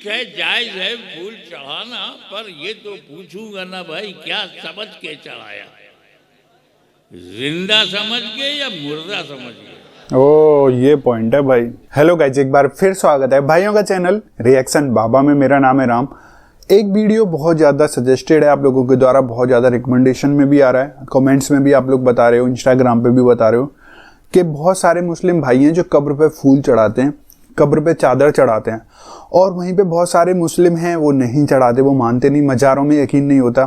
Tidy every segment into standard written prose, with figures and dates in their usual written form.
है, जायज है फूल चढ़ाना, पर ये तो पूछूंगा ना भाई क्या समझ के चढ़ाया, जिंदा समझ के या मुर्दा समझ के। ओ ये पॉइंट है भाई। हेलो गाइज, एक बार फिर स्वागत है भाइयों का चैनल रिएक्शन बाबा में। मेरा नाम है राम। एक वीडियो बहुत ज़्यादा सजेस्टेड है आप लोगों के द्वारा, बहुत ज़्यादा रिकमेंडेशन में भी आ रहा है, कमेंट्स में भी आप लोग बता रहे हो, इंस्टाग्राम पे भी बता रहे हो कि बहुत सारे मुस्लिम भाई हैं जो कब्र पे फूल चढ़ाते हैं, कब्र पे चादर चढ़ाते हैं, और वहीं पे बहुत सारे मुस्लिम हैं वो नहीं चढ़ाते, वो मानते नहीं, मज़ारों में यकीन नहीं होता।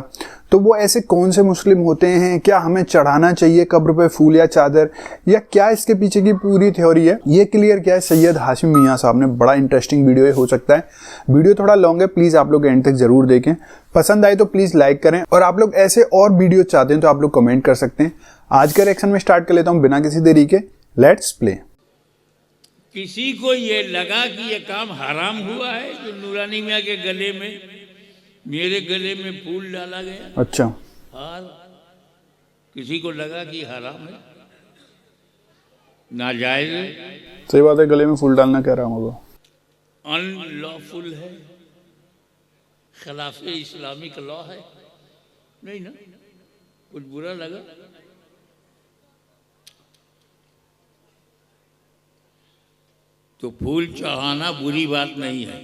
तो वो ऐसे कौन से मुस्लिम होते हैं, क्या हमें चढ़ाना चाहिए कब्र पे फूल या चादर, या क्या इसके पीछे की पूरी थ्योरी है, ये क्लियर किया है सैयद हाशिम मियाँ साहब ने। बड़ा इंटरेस्टिंग वीडियो है, हो सकता है वीडियो थोड़ा लॉन्ग है, प्लीज़ आप लोग एंड तक जरूर देखें। पसंद आए तो प्लीज़ लाइक करें, और आप लोग ऐसे और वीडियो चाहते हैं तो आप लोग कमेंट कर सकते हैं। आज का रिएक्शन में स्टार्ट कर लेता हूँ बिना किसी देरी के, लेट्स प्ले। किसी को ये लगा कि ये काम हराम हुआ है जो नूरानी मियाँ के गले में, मेरे गले में फूल डाला गया, अच्छा, और किसी को लगा कि हराम है, नाजायज है, सही बात है, गले में फूल डालना क्या हराम होगा, अनलॉफुल है, खिलाफ इस्लामिक लॉ है, नहीं ना, कुछ बुरा लगा। तो फूल चढ़ाना बुरी बात नहीं है।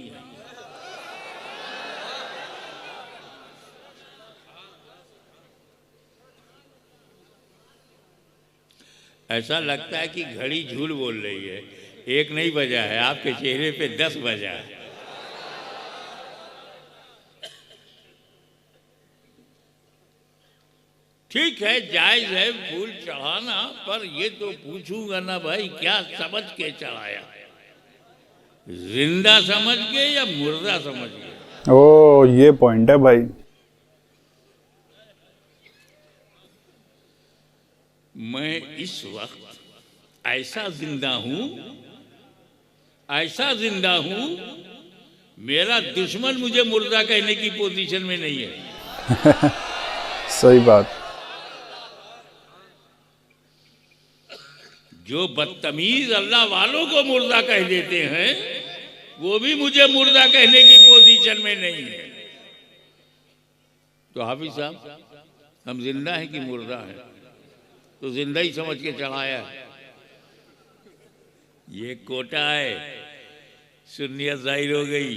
ऐसा लगता है कि घड़ी झूठ बोल रही है, एक नहीं बजा है, आपके चेहरे पे 10 बजा है। ठीक है, जायज है फूल चढ़ाना, पर ये तो पूछूंगा ना भाई क्या समझ के चढ़ाया, जिंदा समझ के या मुर्दा समझ के। ओ ये पॉइंट है भाई। मैं इस वक्त ऐसा जिंदा हूं, ऐसा जिंदा हूं, मेरा दुश्मन मुझे मुर्दा कहने की पोजीशन में नहीं है। सही बात। जो बदतमीज अल्लाह वालों को मुर्दा कह देते हैं वो भी मुझे मुर्दा कहने की पोजीशन में नहीं है। तो हाफिज साहब, हम जिंदा हैं कि मुर्दा हैं? तो जिंदा ही समझ के चढ़ाया है। ये कोटा है, सुन्नियत जाहिर हो गई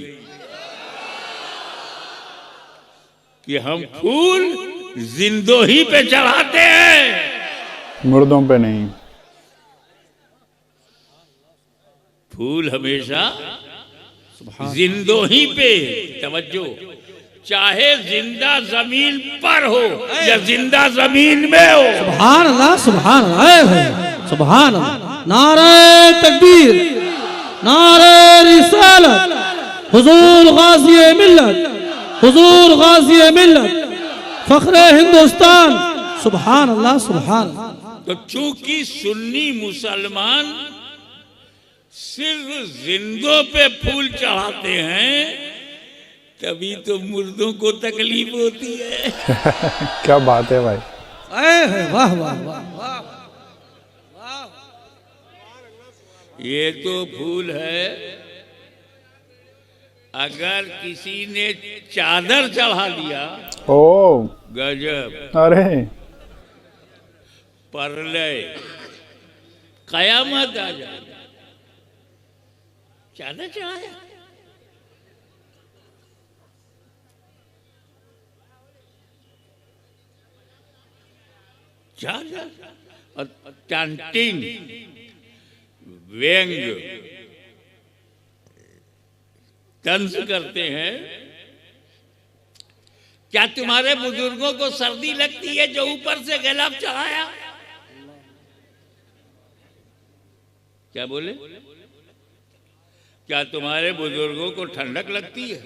कि हम फूल जिंदों ही पे चढ़ाते हैं, मुर्दों पे नहीं। फूल हमेशा जिंदों ही पे, तवज्जो, चाहे जिंदा जमीन पर हो या जिंदा जमीन में हो। सुभान अल्लाह, सुभान अल्लाह, सुभान अल्लाह। नारे तकबीर, नारे रिसालत, हुजूर गाज़ी मिल्लत, हुजूर गाज़ी मिल्लत, फख्रे हिंदुस्तान। सुभान अल्लाह, सुभान अल्लाह। तो चूंकि सुन्नी मुसलमान सिर्फ जिंदों पे फूल चढ़ाते हैं, तभी तो मुर्दों को तकलीफ होती है। क्या बात है भाई। वाह वाह वाह। ये तो फूल है, अगर किसी ने चादर चढ़ा दिया, ओ गजब, अरे परलय, कयामत आ जाए। चादर चढ़ाया, चादर और कैंटीन, व्यंग, तंज करते हैं। क्या तुम्हारे बुजुर्गों को सर्दी लगती है जो ऊपर से गिलाफ चढ़ाया? क्या बोले? क्या तुम्हारे बुजुर्गों को ठंडक लगती है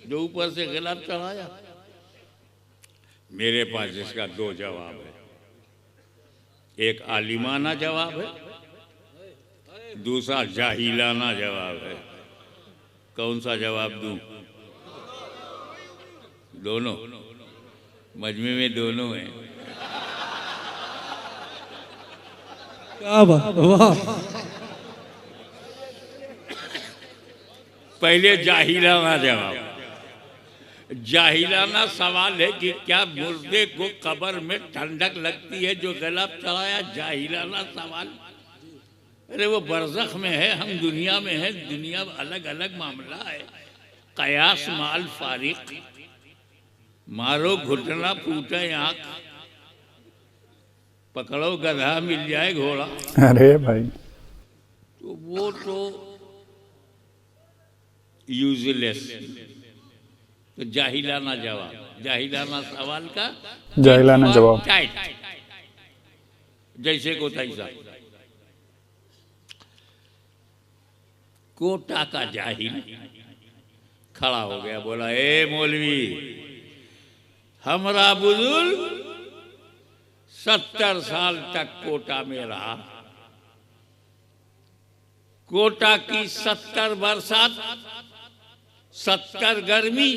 जो ऊपर से गिलाफ चढ़ाया? मेरे पास इसका 2 जवाब है। एक आलिमाना जवाब है, दूसरा जाहिलाना जवाब है। कौन सा जवाब दूं? दोनों, मजमे में दोनों हैं। क्या बात, वाह। पहले जाहिलाना जवाब। जाहिलाना सवाल है कि क्या मुर्दे को कब्र में ठंडक लगती है जो गला चढ़ाया? जाहिलाना सवाल। अरे वो बरज़ख में है, हम दुनिया में है, दुनिया अलग अलग मामला है। कयास माल फारिक, मारो घुटना फूटे आंख, पकड़ो गधा मिल जाए घोड़ा। अरे भाई तो वो तो यूजलेस। तो जाहिलाना जवाब, जाहिलाना सवाल का जाहिलाना जवाब। टाइट, जैसे को तैसा। कोटा का जाहिल खड़ा हो गया, बोला ए मौलवी, हमरा बुजुर्ग 70 साल तक कोटा में रहा। कोटा की 70 बरसात, 70 गर्मी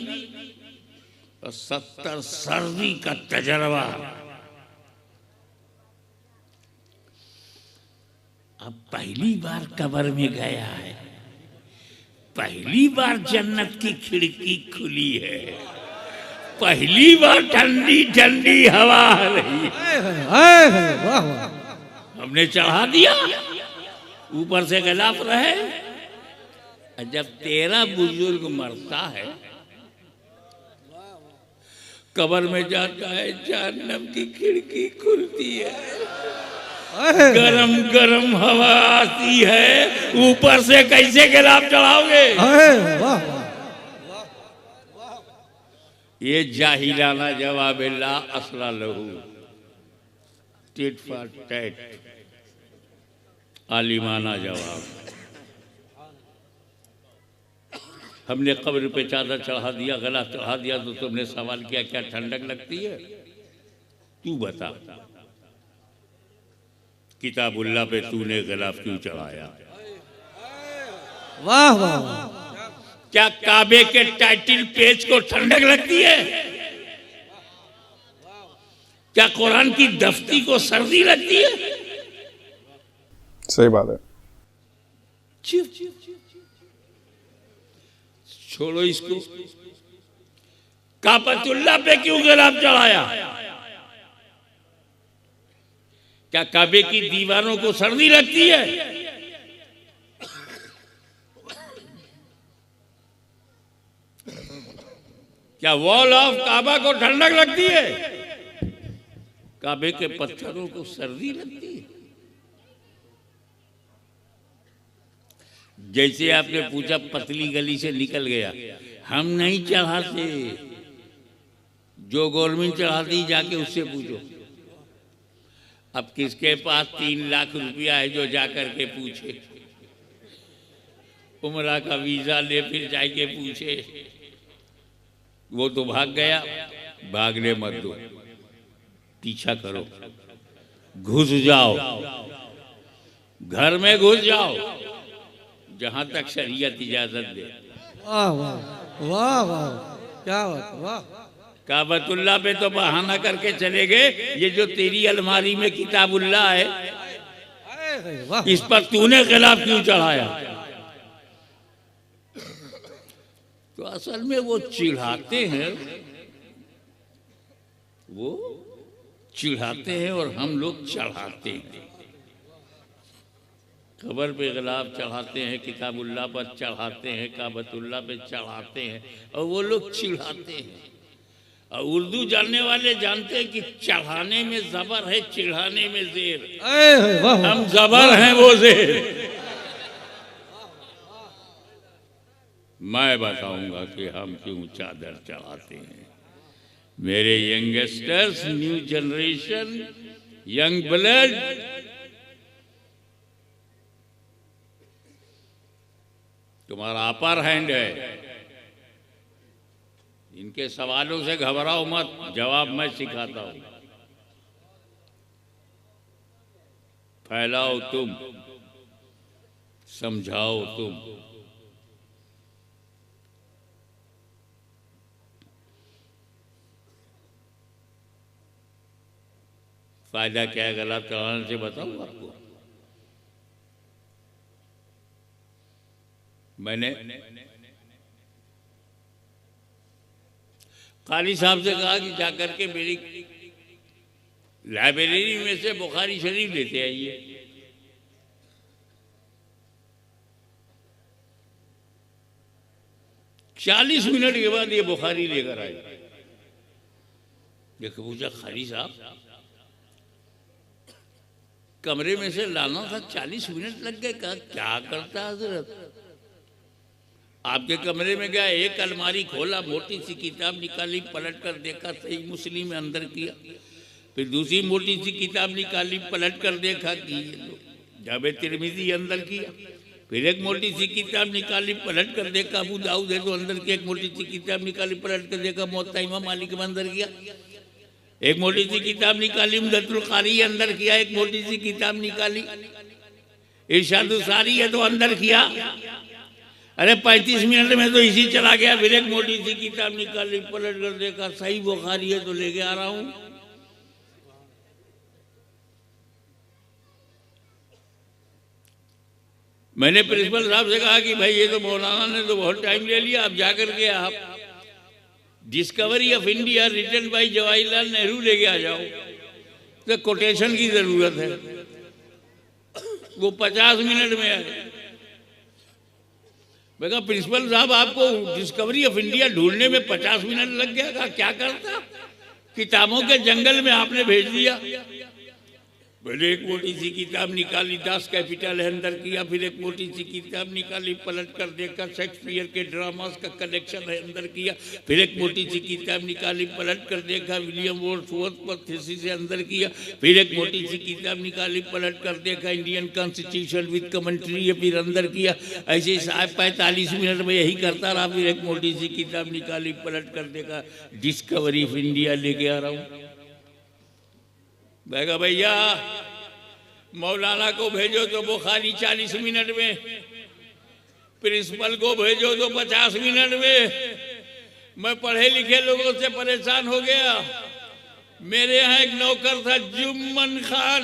और 70 सर्दी का तजर्बा। अब पहली बार कब्र में गया है, पहली बार जन्नत की खिड़की खुली है, पहली बार ठंडी ठंडी हवा आ रही है। वाह वाह। हमने चढ़ा दिया, ऊपर से गिलाफ रहे। जब तेरा बुजुर्ग मरता है, कब्र में जाता है, जहन्नम की खिड़की खुलती है, गरम गरम हवा आती है, ऊपर से कैसे गिलाफ चढ़ाओगे? वाह वाह। ये जाहिलाना जवाब ला असला लहू, टिट फॉर टैट, आलिमाना जवाब। हमने कब्र पे चादर चढ़ा दिया, गला चढ़ा दिया, तो तुमने सवाल किया क्या ठंडक लगती है? तू बता, किताबुल्लाह पे तूने गला क्यों चढ़ाया? वाह वाह। क्या काबे के टाइटल पेज को ठंडक लगती है? क्या कुरान की दफ्ती को सर्दी लगती है? सही बात है। छोड़ो इसको। काबतुल्लाह पे क्यों गलाब चढ़ाया? क्या काबे की दीवारों को सर्दी लगती है? क्या वॉल ऑफ काबा को ठंडक लगती है? काबे के पत्थरों को सर्दी लगती है? जैसे आपने पूछा पतली गली से निकल गया, हम नहीं चढ़ाते, जो गवर्नमेंट चढ़ाती जाके उससे पूछो। अब किसके पास 3 लाख रुपया है जो जाकर के पूछे? उमरा का वीजा ले फिर जाके पूछे। वो तो भाग गया, भागने मत दो, पीछा करो, घुस जाओ, घर में घुस जाओ, जहां तक शरीयत इजाजत दे। वाह वाह वाह वाह, क्या बात, वाह। काबतुल्लाह पे तो बहाना करके चले गए, ये जो तेरी अलमारी में किताबुल्लाह है, वाह। इस पर तूने खिलाफ क्यों चढ़ाया? तो असल में वो चिढ़ाते हैं, वो चिढ़ाते हैं और हम लोग चढ़ाते हैं। कब्र पे गिलाफ चढ़ाते हैं, किताबुल्लाह पर चढ़ाते हैं, काबतुल्लाह पे चढ़ाते हैं, और वो लोग चिढ़ाते हैं। और उर्दू जानने वाले जानते हैं कि चढ़ाने में जबर है, चिढ़ाने में जेर। हम जबर हैं, वो जेर। मैं बताऊंगा कि हम क्यों चादर चढ़ाते हैं। मेरे youngsters, new generation, young blood, तुम्हारा अपर हैंड है। इनके सवालों से घबराओ मत, जवाब मैं सिखाता हूं। फैलाओ तुम, समझाओ तुम। फायदा क्या है गला चढ़ाने से, बताऊं आपको। मैंने काली साहब से कहा कि जाकर के मेरी लाइब्रेरी में से बुखारी शरीफ लेते आइए। 40 मिनट के बाद ये बुखारी लेकर आए। देखो पूछा खाली साहब कमरे में से लाना था, 40 मिनट लग गए। कहा क्या करता हजरत, आपके कमरे में गया, एक अलमारी खोला, मोटी सी किताब निकाली, पलट कर देखा, सही मुस्लिम में अंदर किया। फिर दूसरी मोटी सी किताब निकाली, पलट कर देखा कि जाबे तिरमिजी अंदर किया। फिर एक मोटी सी किताब निकाली, पलट कर देखा, अबू दाऊद है तो अंदर की। एक मोटी सी किताब निकाली, पलट कर देखा, मुवत्ता इमाम मालिक में अंदर किया। एक मोटी सी किताब निकाली, उम्दतुल कारी अंदर किया। एक मोटी सी किताब निकाली, इरशादुस सारी है तो अंदर किया। अरे 35 मिनट में तो इसी चला गया। फिर एक मोटी सी किताब निकाली, पलट कर देखा, सही बुखारी है तो लेके आ रहा हूं। मैंने प्रिंसिपल साहब से कहा कि भाई ये तो मौलाना ने तो बहुत टाइम ले लिया, अब जाकर के आप Discovery of India written by Jawaharlal Nehru लेके आ जाओ। तो कोटेशन की जरूरत है, वो 50 मिनट में है। मैं कहा प्रिंसिपल साहब आपको डिस्कवरी ऑफ इंडिया ढूंढने में 50 मिनट लग गया। कहा क्या करता, किताबों के जंगल में आपने भेज दिया। मैंने एक मोटी सी किताब निकाली, 10 कैपिटल है अंदर किया। फिर एक मोटी सी किताब निकाली, पलट कर देखा, शेक्सपियर के ड्रामास का कलेक्शन है अंदर किया। फिर एक मोटी सी किताब निकाली, पलट कर देखा, विलियम वर्ड्सवर्थ पर थीसिस से अंदर किया। फिर एक मोटी सी किताब निकाली, पलट कर देखा, इंडियन कॉन्स्टिट्यूशन विद कमेंट्री है, फिर अंदर किया। ऐसे साहब 45 मिनट में यही करता रहा। फिर एक मोटी सी किताब निकाली, पलट कर देखा, डिस्कवरी ऑफ इंडिया लेके आ रहा हूँ। मैं कहा भैया मौलाना को भेजो तो बुखारी 40 मिनट में, प्रिंसिपल को भेजो तो 50 मिनट में। मैं पढ़े लिखे लोगों से परेशान हो गया। मेरे यहाँ एक नौकर था जुम्मन खान।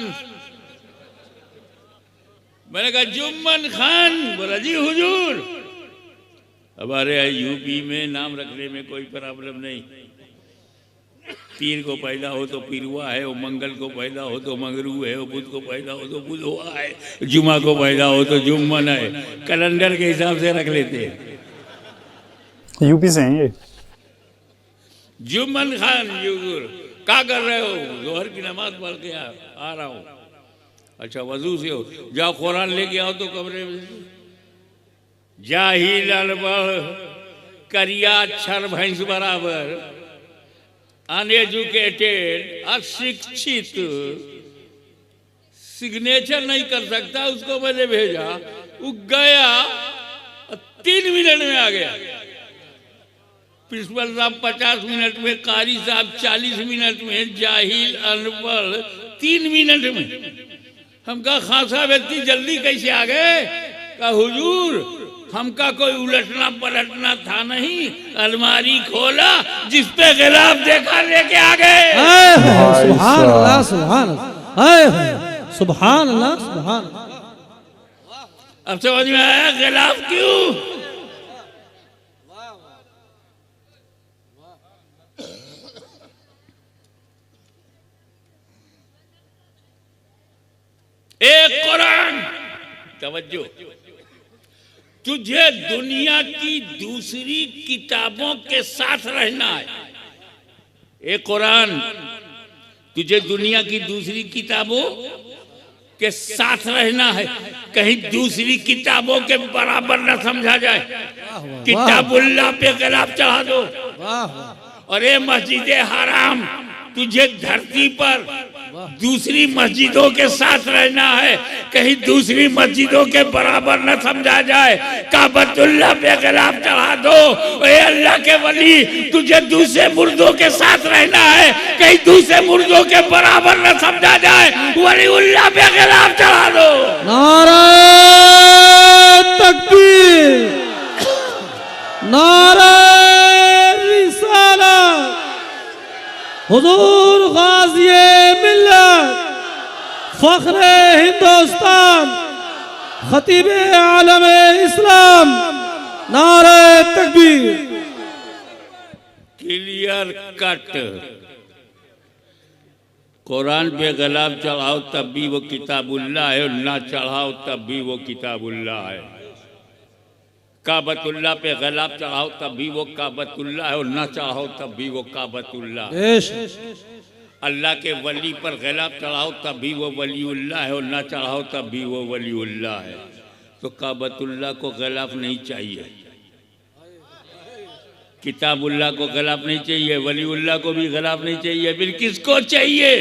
मैंने कहा जुम्मन खान, बोला जी हुजूर। हमारे यहाँ यूपी में नाम रखने में कोई प्रॉब्लम नहीं। पीर को पैदा हो तो पीरुआ है, वो मंगल को पैदा हो तो मंगरू है, वो बुध को पैदा हो तो बुधवा है, जुमा को पैदा हो तो जुम्मन है। कैलेंडर के हिसाब से रख लेते हैं। यूपी से हैं ये। जुम्मन खान यूजुर क्या कर रहे हो? जोहर की नमाज पढ़ के आ रहा हूँ। अच्छा वजू से हो, जाओ कुरान लेके आओ तो कमरे में। जाहिल अनपढ़ करिया अक्षर भैंस बराबर, अनएजुकेटेड अशिक्षित, सिग्नेचर नहीं कर सकता, उसको मैंने भेजा, वो गया 3 मिनट में आ गया। प्रिंसिपल साहब 50 मिनट में, कारी साहब 40 मिनट में, जाहिल अनपढ़ 3 मिनट में। हम कहा खान साहब इतनी जल्दी कैसे आ गए? कहा हुजूर हमका कोई उलटना पलटना था नहीं, अलमारी खोला जिस पे गिलाफ देखा लेके आ गए। सुभान अल्लाह, सुभान अल्लाह, सुभान अल्लाह, सुभान। अब समझ में आया गिलाफ क्यों? एक कुरान, तवज्जो, तुझे दुनिया की दूसरी किताबों के साथ रहना है। एक कुरान, तुझे दुनिया की दूसरी किताबों के साथ रहना है, कहीं दूसरी किताबों के बराबर न समझा जाए। किताबुल्लाह पे गिलाफ चढ़ा दो। और ये मस्जिद हराम, तुझे धरती पर दूसरी मस्जिदों के साथ रहना है, कहीं दूसरी मस्जिदों के बराबर न समझा जाए। काबतुल्लाह पे गिलाफ चढ़ा दो। ए अल्लाह के वली, तुझे दूसरे मुर्दों के साथ रहना है, कहीं दूसरे मुर्दों के बराबर न समझा जाए। वलीउल्लाह पे गिलाफ चढ़ा दो। नारा तकबीर, नारा रिसालत, हुजूर गाज़िए मिल्लत, फख्रे हिंदुस्तान, खतीबे आलम इस्लाम, नारे तकबीर। Clear cut. कुरान पे गलाब चढ़ाओ तब भी वो किताबुल्लाह है, और ना चढ़ाओ तब भी वो किताबुल्लाह है। काबतुल्लाह पे गलाब चढ़ाओ तब भी वो काबतुल्लाह है, और ना चढ़ाओ तब भी वो काबतुल्लाह है। अल्लाह के वली पर गलाब चढ़ाओ तब भी वो वलीउल्लाह है, और ना चढ़ाओ तब भी वो वलीउल्लाह है। तो काबतुल्लाह को गलाब नहीं चाहिए, किताबुल्लाह को गलाब नहीं चाहिए, वलीउल्लाह को भी गलाब नहीं चाहिए, फिर किसको चाहिए?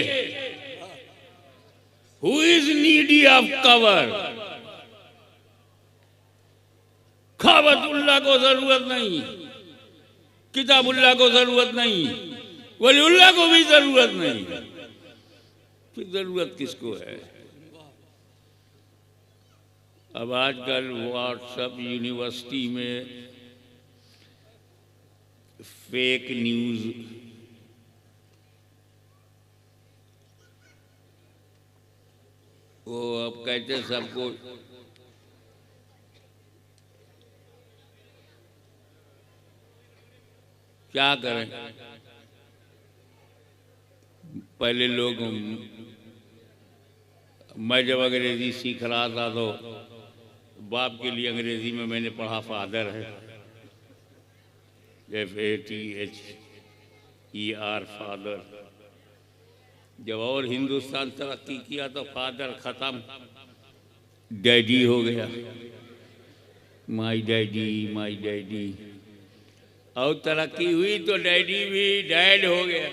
Who is needy of cover? Kabatullah को जरूरत नहीं, किताबुल्लाह को जरूरत नहीं, वलीउल्लाह को भी जरूरत नहीं, फिर जरूरत किसको है? अब आजकल व्हाट्सएप यूनिवर्सिटी में फेक न्यूज वो अब कहते सबको क्या करें। पहले लोग, मैं जब अंग्रेजी सीख रहा था तो बाप के लिए अंग्रेजी में मैंने पढ़ा फादर है, FATHER फादर। जब और हिंदुस्तान तरक्की किया तो फादर खत्म, डैडी हो गया, माई डैडी माई डैडी। और तरक्की हुई तो डैडी भी डैड हो गया,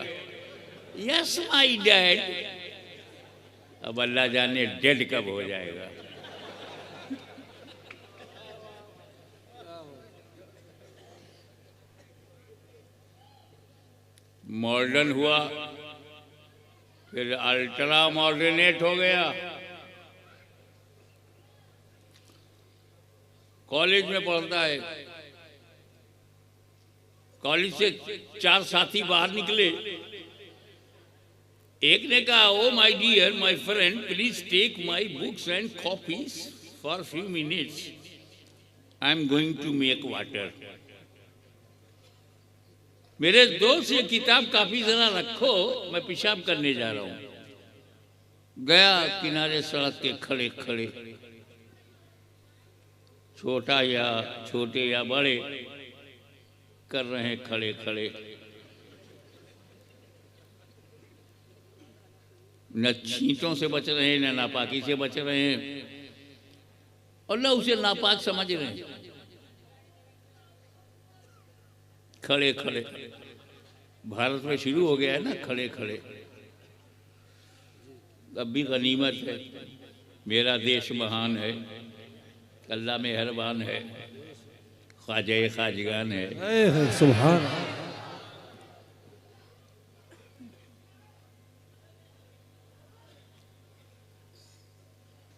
यस माई डैड। अब अल्लाह जाने डेड कब हो जाएगा। मॉडर्न हुआ, फिर अल्ट्रा मॉडर्नेट हो गया। कॉलेज में पढ़ता है, कॉलेज से 4 साथी बाहर निकले। एक ने कहा, oh my dear my friend, please take my books and copies for few minutes, I am going to make water. मेरे दोस्त ये किताब काफी जरा रखो, मैं पेशाब करने जा रहा हूं। गया किनारे सड़क के खड़े खड़े, छोटे या बड़े कर रहे हैं खड़े खड़े, न छींटों से बच रहे हैं, न नापाकी से बच रहे हैं, और न उसे नापाक समझ रहे हैं। खड़े खड़े भारत में शुरू हो गया है ना, खड़े खड़े। अब भी गनीमत है, मेरा देश महान है, अल्लाह मेहरबान है, ख्वाजा खाजगान है। सुभान।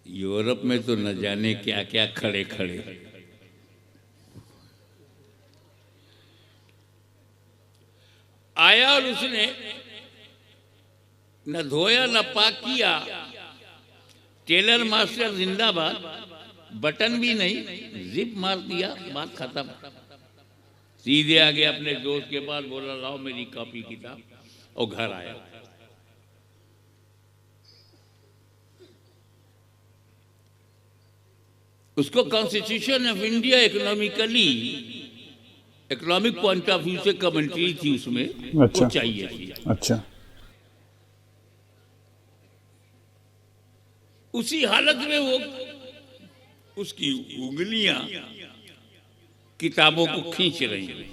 यूरोप में तो न जाने क्या क्या खड़े खड़े। आया और उसने न धोया न पाक किया, टेलर मास्टर जिंदाबाद, बटन भी नहीं, जिप मार दिया, बात खत्म। सीधे आगे अपने दोस्त के पास बोला, लाओ मेरी कॉपी किताब, और घर आया। उसको constitution of India economic point of view से कमेंट्री थी उसमें, अच्छा, वो चाहिए थी। अच्छा। उसी हालत में वो उसकी उंगलियां किताबों को खींच रही हैं।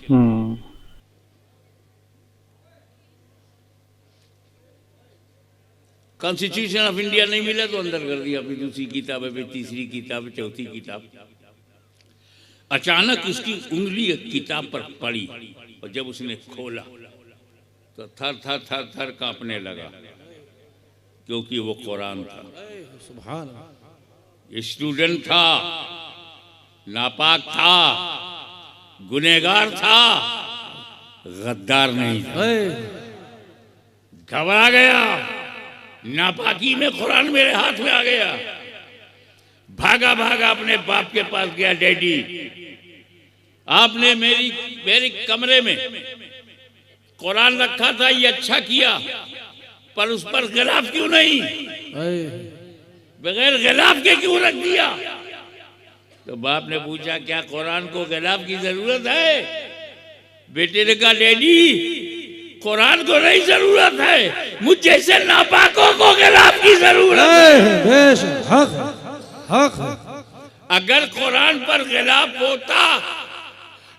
कॉन्स्टिट्यूशन ऑफ इंडिया नहीं मिला तो अंदर कर दिया, फिर दूसरी किताब है, फिर तीसरी किताब, चौथी किताब। अचानक उसकी उंगली एक किताब पर पड़ी, और जब उसने खोला तो थर थर थर थर कांपने लगा, क्योंकि वो कुरान था। सुभान। स्टूडेंट था, नापाक था, गुनहगार था, गद्दार नहीं था। घबरा गया, नापाकी में कुरान मेरे हाथ में आ गया। भागा भागा अपने बाप के पास गया, डैडी आपने मेरे कमरे में कुरान रखा था, ये अच्छा किया, पर उस पर गिलाफ क्यों नहीं, बगैर गिलाफ के क्यों रख दिया? तो बाप ने पूछा क्या कुरान को गिलाफ की जरूरत है? बेटे ने कहा डैडी कुरान को नहीं जरूरत है, मुझ जैसे नापाकों को गिलाफ की जरूरत है। हक अगर कुरान पर गिलाफ होता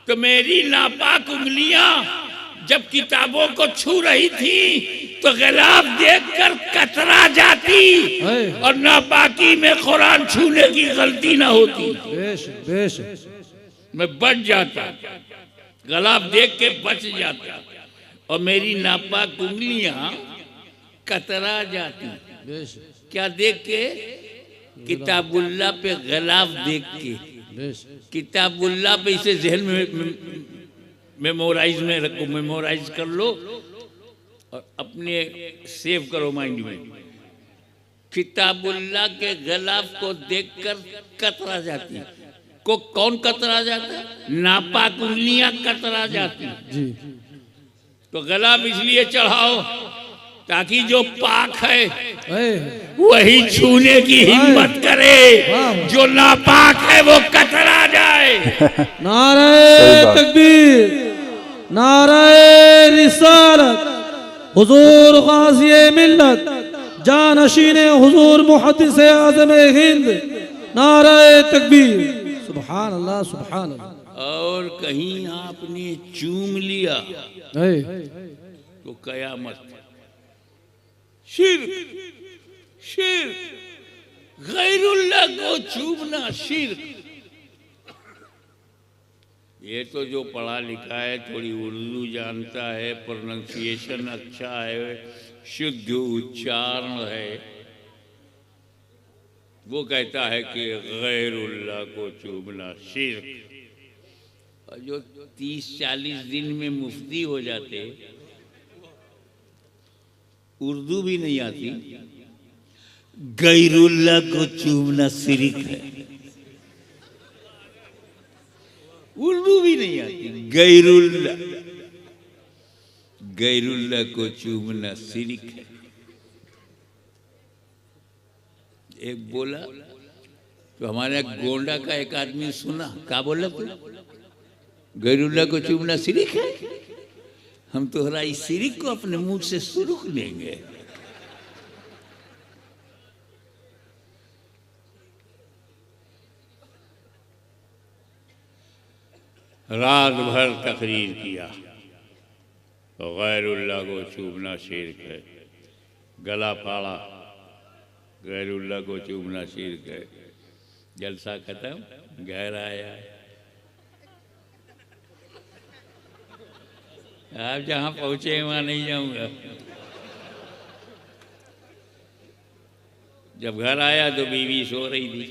तो मेरी नापाक उंगलियां जब किताबों को छू रही थी तो गिलाफ देखकर कतरा जाती और नापाकी में कुरान छूने की गलती ना होती। मैं बच जाता, गिलाफ देख के बच जाता और मेरी नापाक उंगलियां कतरा जाती। क्या देख के? किताबुल्लाह पे गिलाफ देख के। किताबुल्लाह पे इसे जहन में मेमोराइज में रखो, मेमोराइज कर लो और अपने सेव करो माइंड में। किताबुल्लाह के गिलाफ को देखकर कतरा जाती। को कौन कतरा जाता? नापाक उंगलियां कतरा जाती। तो गिलाफ इसलिए चढ़ाओ ताकि जो पाक है वही छूने की हिम्मत करे, जो नापाक है वो कतरा जाए। नारे तकबीर, नारे रिसालत, हुजूर गाज़ी मिल्लत, जानशीने हुजूर मुहद्दिस आज़म हिंद, नारे तकबीर, सुभान अल्लाह सुभान अल्लाह। और कहीं आपने चूम लिया तो कयामत। शिर्क, शिर्क, गैरुल्लाह को चूमना शिर्क। ये तो जो पढ़ा लिखा है, थोड़ी उर्दू जानता है, प्रोनाउंसिएशन अच्छा है, शुद्ध उच्चारण है, वो कहता है कि गैरुल्लाह को चूमना शिर्क। और जो 30-40 दिन में मुफ्ती हो जाते, उर्दू भी नहीं आती, गैरुल्लाह को चूमना शिर्क है। उर्दू भी नहीं आती, गैरुल्लाह, गैरुल्लाह को चूमना शिर्क है। एक बोला तो हमारे गोंडा का एक आदमी सुना, क्या बोला तू? गैरुल्लाह को चूमना शिर्क है? हम तोहरा इस शिर्क को अपने मुंह से सुरुख लेंगे। रात भर तकरीर किया तो गैरुल्लाह को चूमना शिर्क है। गला फाड़ा, गैरुल्लाह को चूमना शिर्क है। जलसा खत्म, घर आया। आप जहां पहुंचे वहां नहीं जाऊंगा। जब घर आया तो बीवी सो रही थी।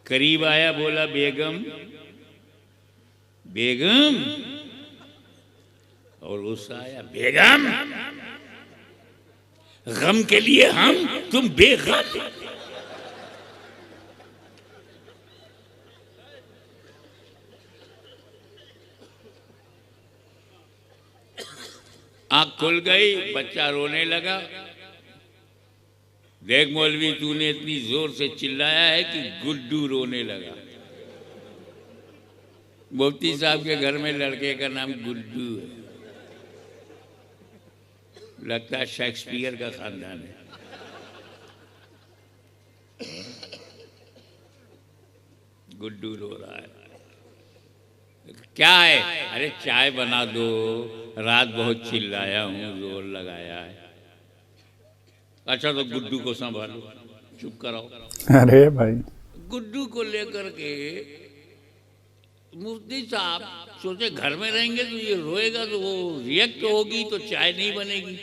करीब आया, बोला बेगम, बेगम, और गुस्सा आया, बेगम, गम के लिए हम, तुम बेगम। आंख खुल गई, बच्चा रोने लगा। देख मौलवी, तूने इतनी जोर से चिल्लाया है कि गुड्डू रोने लगा। मुफ्ती साहब के घर में लड़के का नाम गुड्डू है। लगता है शेक्सपियर का खानदान है। गुड्डू रो रहा है। क्या है? अरे चाय बना दो, रात बहुत चिल्लाया हूं, जोर लगाया है। अच्छा तो गुड्डू को संभालो, चुप कराओ। अरे भाई, गुड्डू को लेकर के मुफ्ती साहब सोचे घर में रहेंगे तो ये रोएगा तो वो रिएक्ट होगी तो चाय नहीं बनेगी।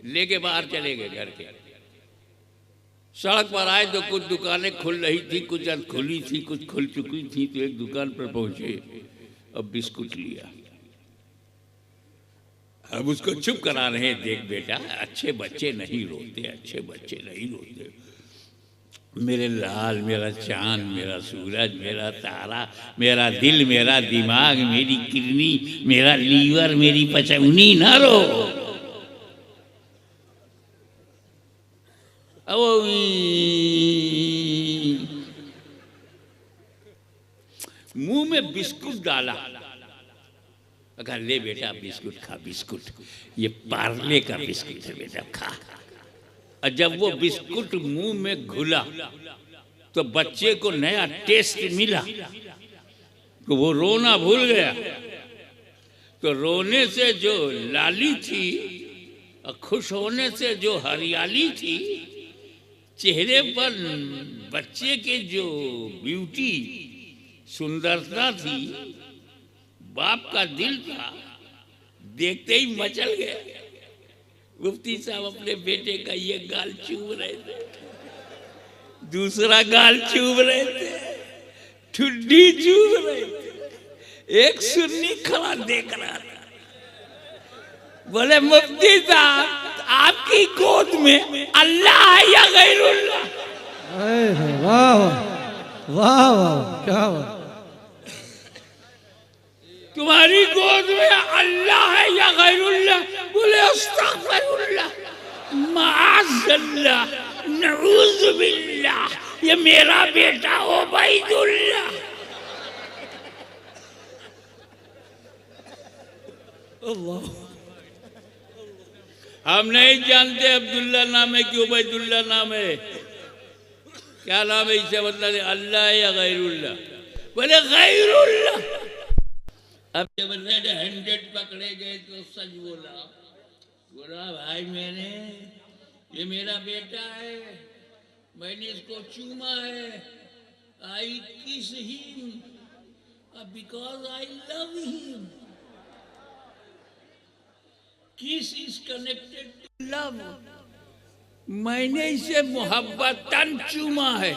लेके बाहर चले गए घर के। सड़क पर आए तो कुछ दुकानें खुल रही थी, कुछ खुली थी, कुछ खुल चुकी थी। तो एक दुकान पर पहुंचे, अब बिस्कुट लिया। अब उसको चुप करा रहे, देख बेटा अच्छे बच्चे नहीं रोते, अच्छे बच्चे नहीं रोते। मेरे लाल, मेरा चांद, मेरा सूरज, मेरा तारा, मेरा दिल, मेरा दिमाग, मेरी किडनी, मेरा लीवर, मेरी पचौनी ना रो। अब मुंह में बिस्कुट डाला, अगर ले बेटा बिस्कुट खा, बिस्कुट ये पार्ले का बिस्कुट है बेटा, खा। और जब वो बिस्कुट मुंह में घुला तो बच्चे को नया टेस्ट मिला, तो वो रोना भूल गया। तो रोने से जो लाली थी और खुश होने से जो हरियाली थी, चेहरे पर बच्चे के जो ब्यूटी, सुंदरता थी, बाप का दिल था, देखते ही मचल गया। मुफ्ती साहब अपने बेटे का ये गाल चूम रहे थे, दूसरा गाल चूम रहे थे, ठुड्डी चूम रहे थे। एक सुन्नी खड़ा देख रहा था, बोले मुफ्ती साहब आपकी गोद में अल्लाह है या गैरुल्लाह? वाह वाह वाह वाह, क्या बात। तुम्हारी गोद में अल्लाह है या गैरुल्लाह? बोले अस्तगफिरुल्लाह, माअज़ल्लाह, नऊज़ बिल्लाह, ये मेरा बेटा उबैदुल्लाह। अल्लाह, हम नहीं जानते अब्दुल्ला नाम है कि उबैदुल्लाह नाम है। क्या नाम है इसे बता दे, अल्लाह या गैरुल्लाह? बोले गैरुल्लाह। अब जब रेड हैंडेड पकड़े गए तो सच बोला, बोला भाई मैंने, ये मेरा बेटा है, मैंने इसको चूमा है, आई किस him because I love him. किस इज कनेक्टेड टू लव। मैंने इसे मोहब्बतन चूमा है,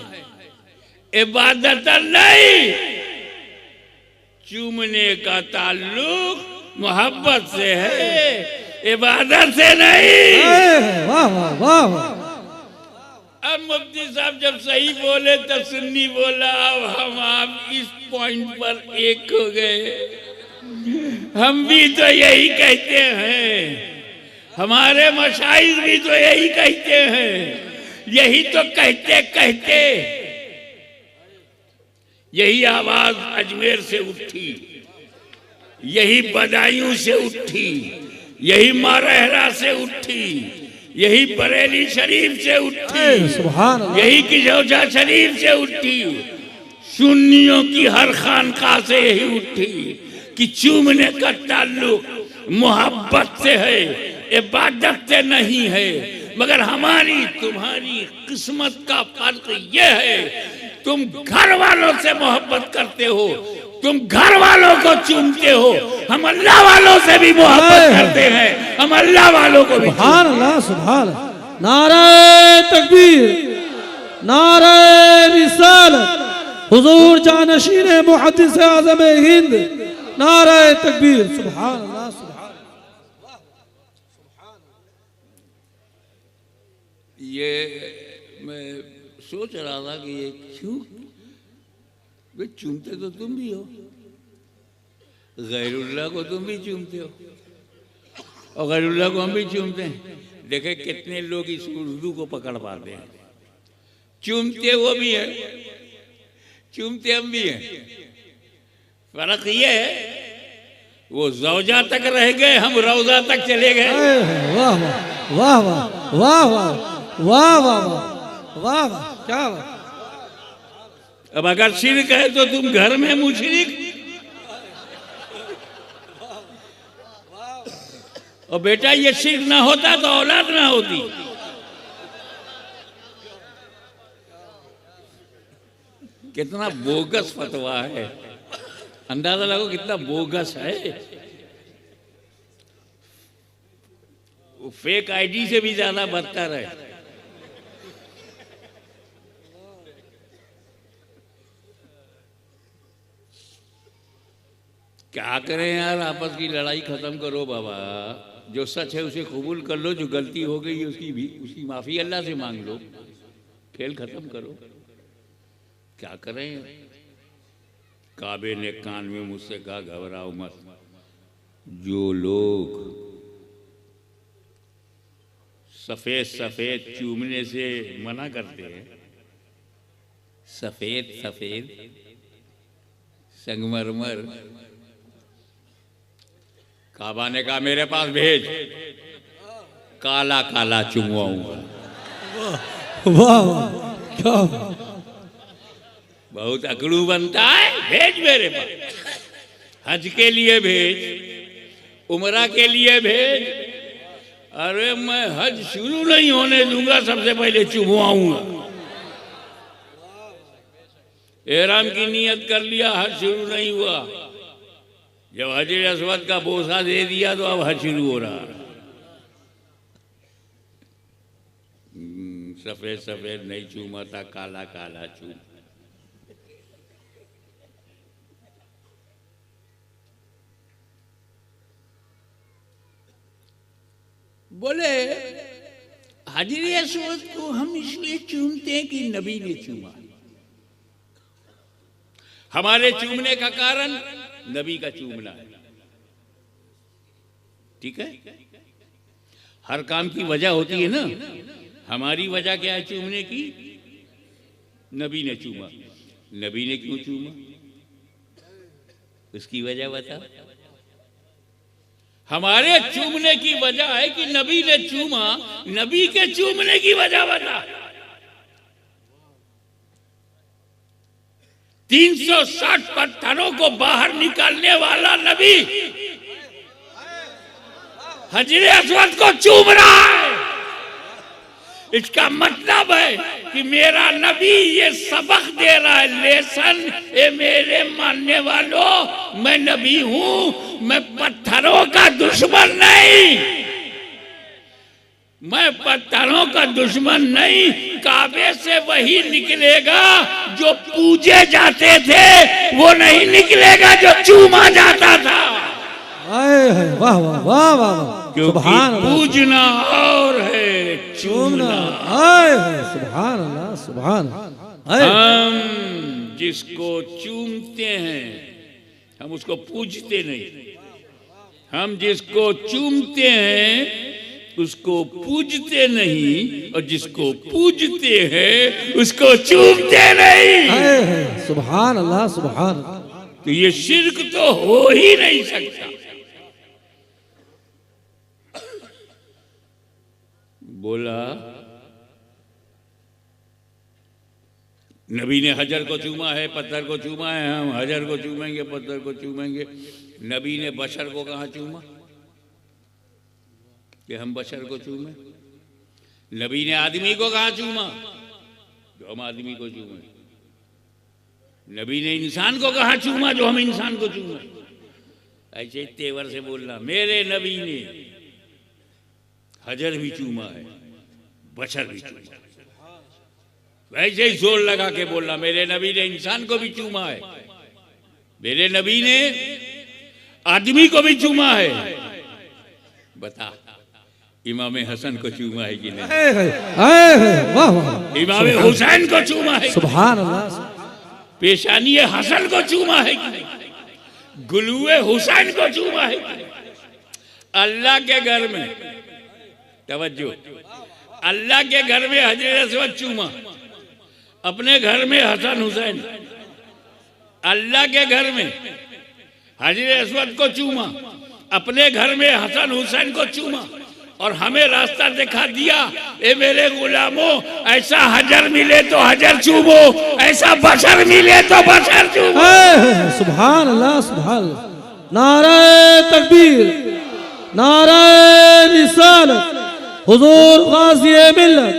इबादतन नहीं। चूमने का ताल्लुक मोहब्बत से है, इबादत से नहीं। वाह वाह वाह वाह। अब मुफ्ती साहब जब सही बोले तब सुन्नी बोला, अब हम आप इस पॉइंट पर एक हो गए। हम भी तो यही कहते हैं, हमारे मशाइख भी तो यही कहते हैं। यही तो कहते कहते यही आवाज अजमेर से उठी, यही बदायूं से उठी, यही मारहरा से उठी, यही बरेली शरीफ से उठी, सुभान अल्लाह, यही किशोजा शरीफ से उठी, सुन्नियों की हर खानका से यही उठी कि चूमने का ताल्लुक मोहब्बत से है, इबादत से नहीं है। मगर हमारी तुम्हारी किस्मत का फर्क यह है, तुम घर वालों से मोहब्बत करते हो, तुम घर वालों को चूमते हो, हम अल्लाह वालों से भी मोहब्बत करते हैं, हम अल्लाह वालों को भी। सुभान अल्लाह, सुभान अल्लाह। नारे तकबीर, नारे रिसालत, हुजूर जानशीन मुहद्दिस आज़म हिंद, नारे तकबीर। सुभान अल्लाह, सुभान। ये मैं सोच रहा था कि ये क्यों, वे चूमते तो तुम भी हो, गैरुल्लाह को तुम भी चूमते हो और गैरुल्लाह को हम भी चूमते हैं। देखे कितने लोग इस उर्दू को पकड़ पाते हैं। चूमते वो भी है, चूमते हम भी हैं। फर्क ये है, वो ज़ौजा तक रह गए, हम रौजा तक चले गए। वाह वाह वाह वाह वाह वाह वाह वाह वाह वाह, क्या बात। अब अगर शिर्क है तो तुम घर में मुशरिक, और बेटा ये शिर्क ना होता तो औलाद ना होती। कितना बोगस फतवा है, अंदाजा लगो कितना बोगस है। वो फेक आईडी से भी ज्यादा बदतर है। क्या करें यार, आपस की लड़ाई खत्म करो बाबा। जो सच है उसे कबूल कर लो, जो गलती हो गई उसकी माफी अल्लाह से मांग लो। खेल खत्म करो, क्या करें। काबे ने कान में मुझसे कहा घबराओ मत, जो लोग सफेद सफेद चूमने से मना करते हैं, सफेद सफेद संगमरमर, काबा ने कहा मेरे पास भेज, काला काला चुमवाऊंगा। वाह वाह, क्या बहुत अकड़ू बनता है, भेज मेरे पास। हज के लिए भेज, उमरा के लिए भेज। अरे मैं हज शुरू नहीं होने दूंगा, सबसे पहले चुमवाऊंगा। एहराम की नियत कर लिया, हज शुरू नहीं हुआ। जब हजर अस्वद का बोसा दे दिया तो अब हज शुरू हो रहा। सफेद सफेद नहीं चूमा था, काला काला चूम। बोले हजर अस्वद को हम इसलिए चूमते हैं कि नबी ने चूमा। हमारे चूमने का कारण नबी का चूमना है, ठीक है। हर काम की वजह होती है ना, हमारी वजह क्या है चूमने की? नबी ने चूमा। नबी ने क्यों चूमा, उसकी वजह बता। हमारे चूमने की वजह है कि नबी ने चूमा, नबी के चूमने की वजह बता। 360 पत्थरों को बाहर निकालने वाला नबी हजरे अस्वद को चूम रहा है। इसका मतलब है कि मेरा नबी ये सबक दे रहा है, लेसन। ए मेरे मानने वालों, मैं नबी हूं, मैं पत्थरों का दुश्मन नहीं, मैं पत्थरों का दुश्मन नहीं। काबे से वही निकलेगा जो पूजे जाते थे, वो नहीं निकलेगा जो चूमा जाता था। वाह वाह वाह वाह वाह, क्योंकि पूजना और है चूमना। सुभान अल्लाह, सुभान। हम जिसको चूमते हैं हम उसको पूजते नहीं, हम जिसको चूमते हैं उसको पूजते नहीं, और जिसको पूजते हैं उसको चूमते नहीं। सुभान अल्लाह, सुभान। तो ये शिर्क तो हो ही नहीं सकता। बोला नबी ने हजर को चूमा है, पत्थर को चूमा है, हम हजर को चूमेंगे, पत्थर को चूमेंगे। नबी ने बशर को कहाँ चूमा कि हम बशर को चूमे? नबी ने आदमी को कहाँ चूमा जो हम आदमी को चूमे? नबी ने इंसान को कहाँ चूमा जो हम इंसान को चूमे? ऐसे तेवर से बोलना, मेरे नबी ने हजर भी चूमा है, बशर भी चूमा है। वैसे ही जोर लगा के बोलना, मेरे नबी ने इंसान को भी चूमा है, मेरे नबी ने आदमी को भी चूमा है। बता, इमाम हसन को चूमा है कि नहीं? इमाम हुसैन को चूमा है? सुभान अल्लाह। पेशानी हसन को चूमा है कि नहीं? गुलुए हुसैन को चूमा है कि नहीं? अल्लाह के घर में, तवज्जो, अल्लाह के घर में हजरत अस्वद चूमा, अपने घर में हसन हुसैन। अल्लाह के घर में हजरत अस्वद को चूमा, अपने घर में हसन हुसैन को चूमा, और हमें रास्ता दिखा दिया, ए मेरे गुलामों, ऐसा हजर मिले तो हजर चूमो, ऐसा बशर मिले तो बशर चूमो। सुभान अल्लाह, सुभान। नारे तकबीर, नारे रिसालत, हुजूर गाज़ी मिल्लत,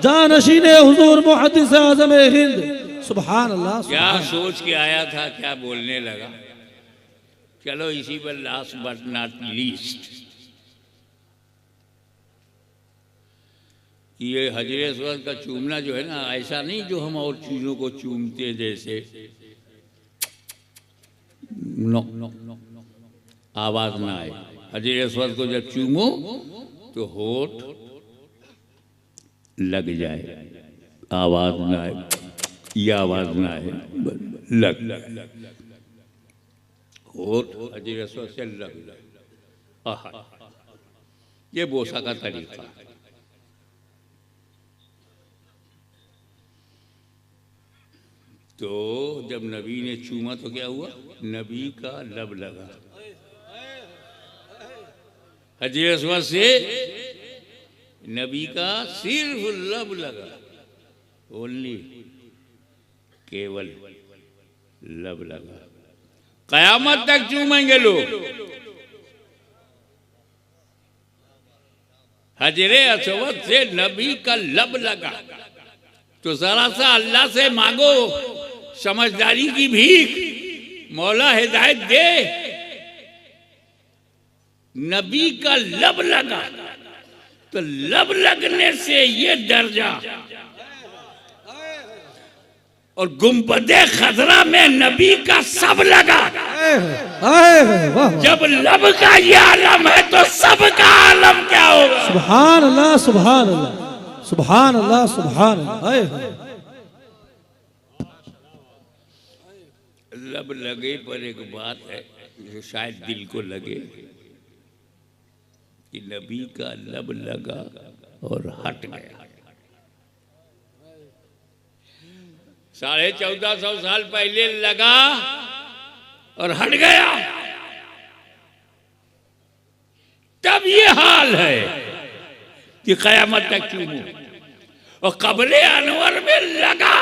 जानशीन हुजूर मुहद्दिस आज़म हिंद। सुभान अल्लाह। क्या सोच के आया था, क्या बोलने लगा? चलो इसी पर लास्ट बट नॉट लीस्ट, ये हजरे अस्वद का चूमना जो है ना, ऐसा नहीं जो हम और चीजों को चूमते जैसे नो, आवाज ना आए। हजरे अस्वद को जब चूमो तो होठ लग जाए, आवाज ना आए, ये आवाज ना आए, लग होठ हजीर अस्वद से लग। आहा, ये बोसा का तरीका। तो जब नबी ने चूमा तो क्या हुआ? नबी का लब लगा। हजीर अस्वद से नबी का सिर्फ लब लगा, ओनली, केवल लब लगा। कयामत तक चूमेंगे लोग। हजरे अस्वद से नबी का लब लगा तो जरा सा अल्लाह से मांगो समझदारी की भीख, मौला हिदायत दे। नबी का लब लगा तो लब लगने से ये दर्जा, और गुंबदे खजरा में नबी का सब लगा। जब लब का ये आलम है तो सब का आलम क्या होगा? सुभान अल्लाह, सुभान अल्लाह, सुभान अल्लाह, सुभान अल्लाह। लब लगे पर एक बात है जो शायद दिल को लगे कि नबी का लब लगा और हट गया। 1450 साल पहले लगा और हट गया, तब ये हाल है कि कयामत तक चूमो। और कब्रे अनवर में लगा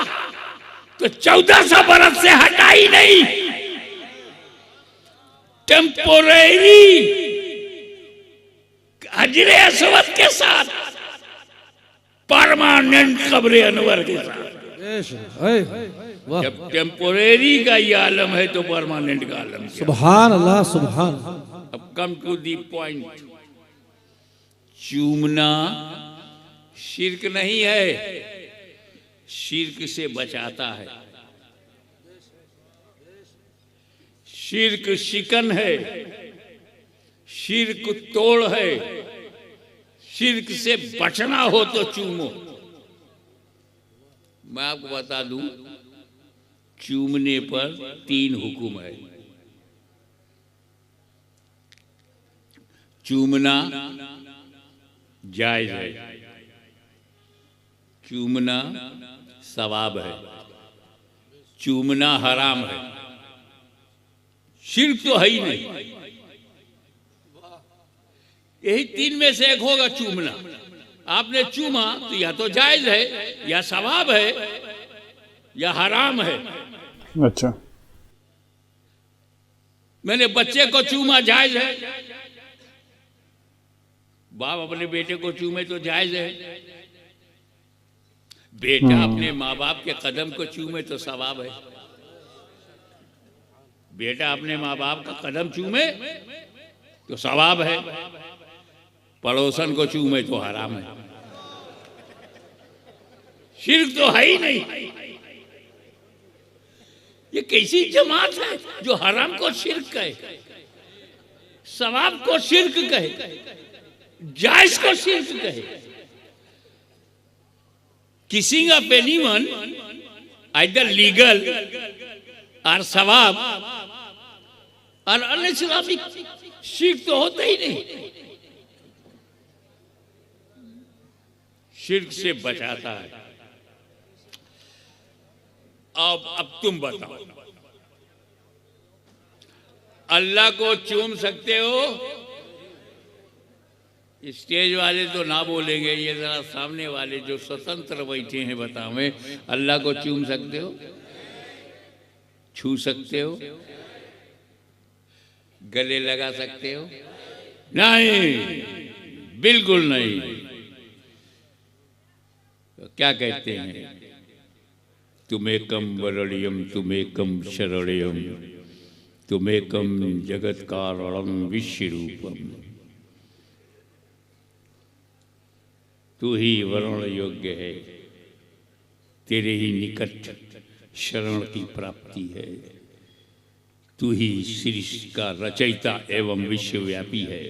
तो 1400 बरस से हटा ही नहीं। टेम्पोरेरी हजरे अस्वद के साथ, परमानेंट कब्रे अनवर के साथ। जब टेम्पोरेरी का ये आलम है तो परमानेंट का आलम। सुभान अल्लाह, सुभान। अब कम टू दी पॉइंट। चूमना शिर्क नहीं है, शिर्क से बचाता है। शिर्क शिकन है, शिर्क तोड़ है। शिर्क से बचना हो तो चूमो। मैं आपको बता दूं, चूमने पर 3 हुक्म है। चूमना जायज है, चूमना सवाब है, चूमना हराम है। शिर्क तो है ही नहीं। यही 3 में से एक होगा चूमना। आपने चूमा तो या तो जायज है, या सवाब है, या हराम है। अच्छा, मैंने बच्चे को चूमा, जायज है। बाप अपने बेटे को चूमे तो जायज है। बेटा अपने माँ बाप के कदम को चूमे तो सवाब है। बेटा अपने माँ बाप का कदम चूमे तो सवाब है, पड़ोसन को चूमे तो हराम है। शिर्क तो है ही नहीं। ये कैसी जमात है जो हराम को शिर्क कहे, सवाब को शिर्क कहे, जायज को शिर्क कहे। Kissing of anyone either legal और सवाब और अनइस्लामिक, शिर्क तो होता ही नहीं। शिर्क से बचाता है। अब तुम बताओ, अल्लाह को चूम सकते हो? स्टेज वाले तो ना बोलेंगे, ये जरा सामने वाले जो स्वतंत्र बैठे हैं बताओ, अल्लाह को चूम सकते हो? छू सकते हो? गले लगा सकते हो? नहीं, बिल्कुल नहीं। तो क्या कहते हैं? तुमेकम वरण्यम तुमेकम शरण्यम तुमेकम जगत कारणम विश्वरूपम। तू ही वर्ण योग्य है, तेरे ही निकट शरण की प्राप्ति है। तू ही सृष्टि का रचयिता एवं विश्वव्यापी है।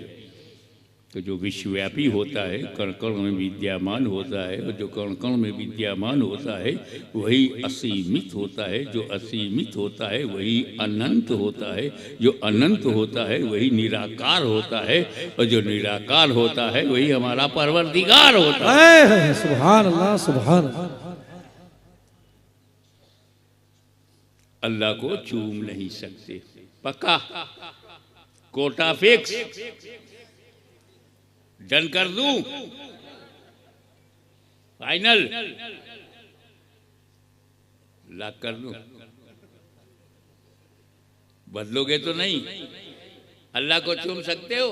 तो जो विश्वव्यापी होता है, कण कण में विद्यमान होता है, और जो कण कण में विद्यमान होता है वही असीमित होता है, जो असीमित होता है वही अनंत होता है, जो अनंत होता है वही निराकार होता है, और जो निराकार होता है वही हमारा परवरदिगार होता है। सुभान अल्लाह, सुभान अल्लाह। अल्लाह को चूम नहीं सकते, पक्का, कोटा फिक्स, डन कर दूं, फाइनल लॉक कर दूं, बदलोगे तो नहीं? अल्लाह को चूम सकते हो?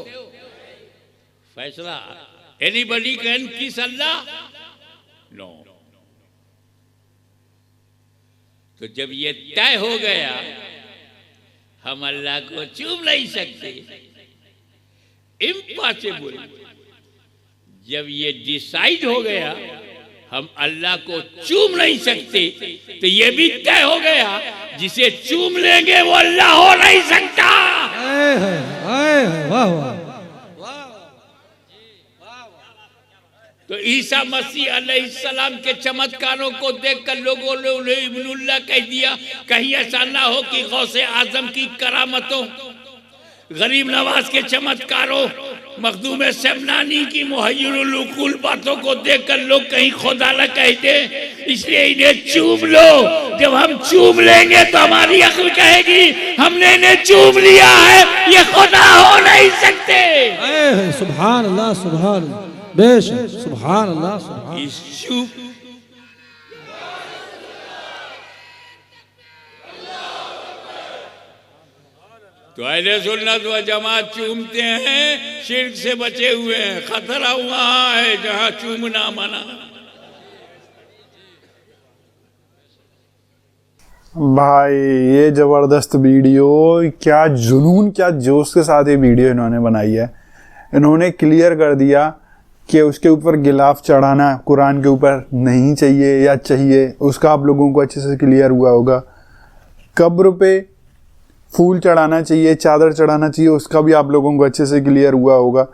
फैसला, एनीबडी कैन किस अल्लाह? नो। तो जब ये तय हो गया हम अल्लाह को चूम नहीं सकते, इम्पॉसिबल, जब ये डिसाइड हो गया हम अल्लाह को चूम नहीं सकते, तो ये भी तय हो गया जिसे चूम लेंगे वो अल्लाह हो नहीं सकता। वाह वाह। तो ईसा मसीह अलैहिस्सलाम के चमत्कारों को देखकर लोगों ने उन्हें इब्नुल्लाह कह दिया। कहीं ऐसा ना हो कि गौसे आजम की करामतों, गरीब नवाज के चमत्कारों, मखदूम शमनानी की मुहय्यिरुल उक़ूल बातों को देखकर लोग कहीं खुदा न कह दे, इसलिए इन्हें चूम लो। जब हम चूम लेंगे तो हमारी अक्ल कहेगी हमने इन्हें चूम लिया है, ये खुदा हो नहीं सकते। सुभान अल्लाह, सुभान अल्लाह, बेशक, सुभान अल्लाह, सुभान। इस चूम तो अहले सुन्नत व जमात चूमते हैं, शिर्क से बचे हुए हैं। खतरा वहां है जहां चूमना मना। भाई ये जबरदस्त वीडियो, क्या जुनून, क्या जोश के साथ ये वीडियो इन्होंने बनाई है। इन्होंने क्लियर कर दिया कि उसके ऊपर गिलाफ चढ़ाना कुरान के ऊपर नहीं चाहिए या चाहिए, उसका आप लोगों को अच्छे से क्लियर हुआ होगा। कब्र पे फूल चढ़ाना चाहिए, चादर चढ़ाना चाहिए, उसका भी आप लोगों को अच्छे से क्लियर हुआ होगा।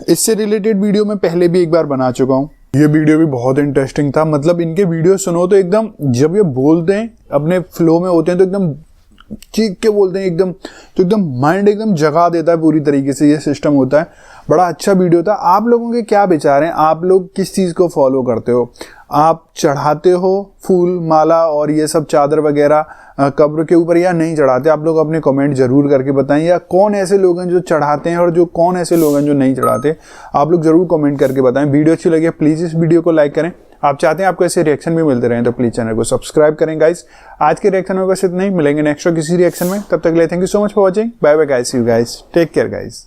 इससे रिलेटेड वीडियो मैं पहले भी एक बार बना चुका हूँ। ये वीडियो भी बहुत इंटरेस्टिंग था। मतलब इनके वीडियो सुनो तो एकदम, जब ये बोलते हैं अपने फ्लो में होते हैं तो एकदम चीख के बोलते हैं एकदम, तो एकदम माइंड एकदम जगा देता है पूरी तरीके से। ये सिस्टम होता है। बड़ा अच्छा वीडियो था। आप लोगों के क्या विचार हैं? आप लोग किस चीज़ को फॉलो करते हो? आप चढ़ाते हो फूल माला और ये सब चादर वगैरह कब्र के ऊपर या नहीं चढ़ाते? आप लोग अपने कमेंट जरूर करके बताएं। या कौन ऐसे लोग हैं जो चढ़ाते हैं और जो कौन ऐसे लोग हैं जो नहीं चढ़ाते? आप लोग जरूर कमेंट करके बताएं। वीडियो अच्छी लगे प्लीज़ इस वीडियो को लाइक करें। आप चाहते हैं आपको ऐसे रिएक्शन भी मिलते रहें तो प्लीज़ चैनल को सब्सक्राइब करें गाइस। आज के रिएक्शन में बस इतना ही, मिलेंगे नेक्स्ट किसी रिएक्शन में। तब तक के लिए thank you so much for watching. Bye bye guys, you guys take care guys.